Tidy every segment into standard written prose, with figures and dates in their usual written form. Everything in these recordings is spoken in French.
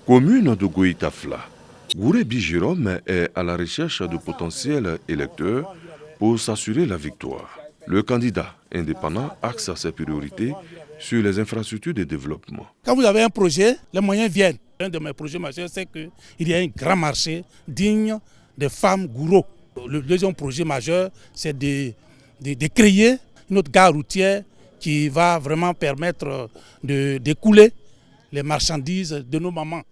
Commune de Goïtafla, Gourebi Jérôme est à la recherche de potentiels électeurs pour s'assurer la victoire. Le candidat indépendant axe ses priorités sur les infrastructures de développement. Quand vous avez un projet, les moyens viennent. Un de mes projets majeurs, c'est qu'il y a un grand marché digne des femmes gourous. Le deuxième projet majeur, c'est de créer une autre gare routière qui va vraiment permettre d'écouler les marchandises de nos mamans.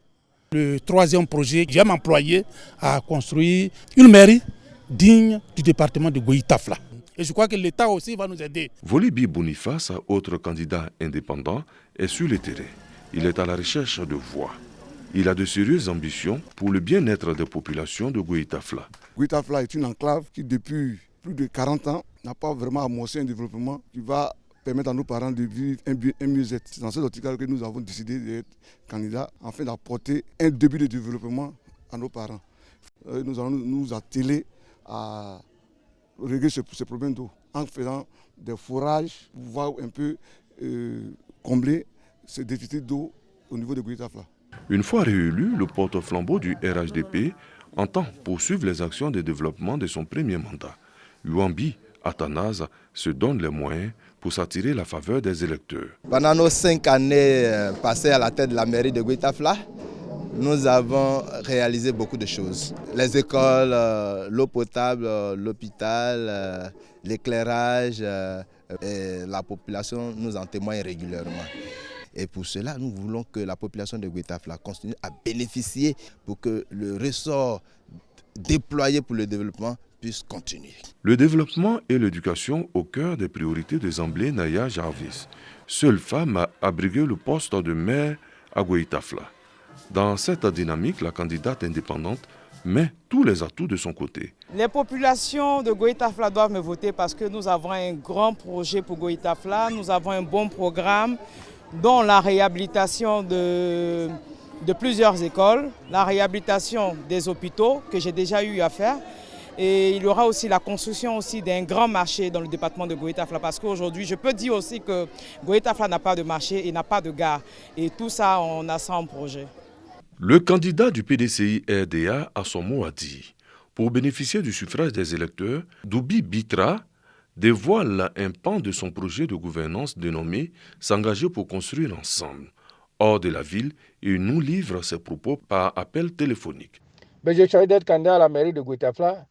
Le troisième projet, j'ai m'employé à construire une mairie digne du département de Goïtafla. Et je crois que l'État aussi va nous aider. Volibi Boniface, autre candidat indépendant, est sur le terrain. Il est à la recherche de voix. Il a de sérieuses ambitions pour le bien-être des populations de Goïtafla. Goïtafla est une enclave qui, depuis plus de 40 ans, n'a pas vraiment amorcé un développement qui va permettre à nos parents de vivre un mieux-être. C'est dans cette optique que nous avons décidé d'être candidats afin d'apporter un début de développement à nos parents. Nous allons nous atteler à régler ce problème d'eau en faisant des forages pour voir un peu combler ce déficit d'eau au niveau de Goïtafla. Une fois réélu, le porte-flambeau du RHDP entend poursuivre les actions de développement de son premier mandat. Yuambi Athanase se donne les moyens pour s'attirer la faveur des électeurs. Pendant nos 5 années passées à la tête de la mairie de Goïtafla, nous avons réalisé beaucoup de choses. Les écoles, l'eau potable, l'hôpital, l'éclairage, et la population nous en témoigne régulièrement. Et pour cela, nous voulons que la population de Goïtafla continue à bénéficier pour que le ressort déployé pour le développement puisse continuer. Le développement et l'éducation au cœur des priorités de Zamblé Naya Jarvis, seule femme à abriguer le poste de maire à Goïtafla. Dans cette dynamique, la candidate indépendante met tous les atouts de son côté. Les populations de Goïtafla doivent me voter parce que nous avons un grand projet pour Goïtafla, nous avons un bon programme dont la réhabilitation de plusieurs écoles, la réhabilitation des hôpitaux que j'ai déjà eu à faire. Et il y aura aussi la construction aussi d'un grand marché dans le département de Goïtafla parce qu'aujourd'hui, je peux dire aussi que Goïtafla n'a pas de marché et n'a pas de gare. Et tout ça, on a ça en projet. Le candidat du PDCI RDA a son mot à dire. Pour bénéficier du suffrage des électeurs, Doubi Bitra dévoile un pan de son projet de gouvernance dénommé « S'engager pour construire ensemble ». Hors de la ville, il nous livre ses propos par appel téléphonique. J'ai choisi d'être candidat à la mairie de Goïtafla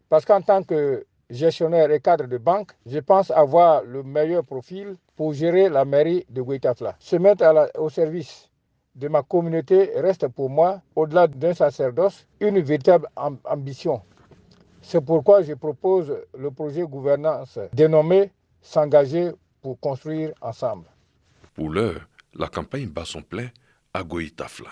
parce qu'en tant que gestionnaire et cadre de banque, je pense avoir le meilleur profil pour gérer la mairie de Goïtafla. Se mettre au service de ma communauté reste pour moi, au-delà d'un sacerdoce, une véritable ambition. C'est pourquoi je propose le projet gouvernance dénommé « S'engager pour construire ensemble ». Pour l'heure, la campagne bat son plein à Goïtafla.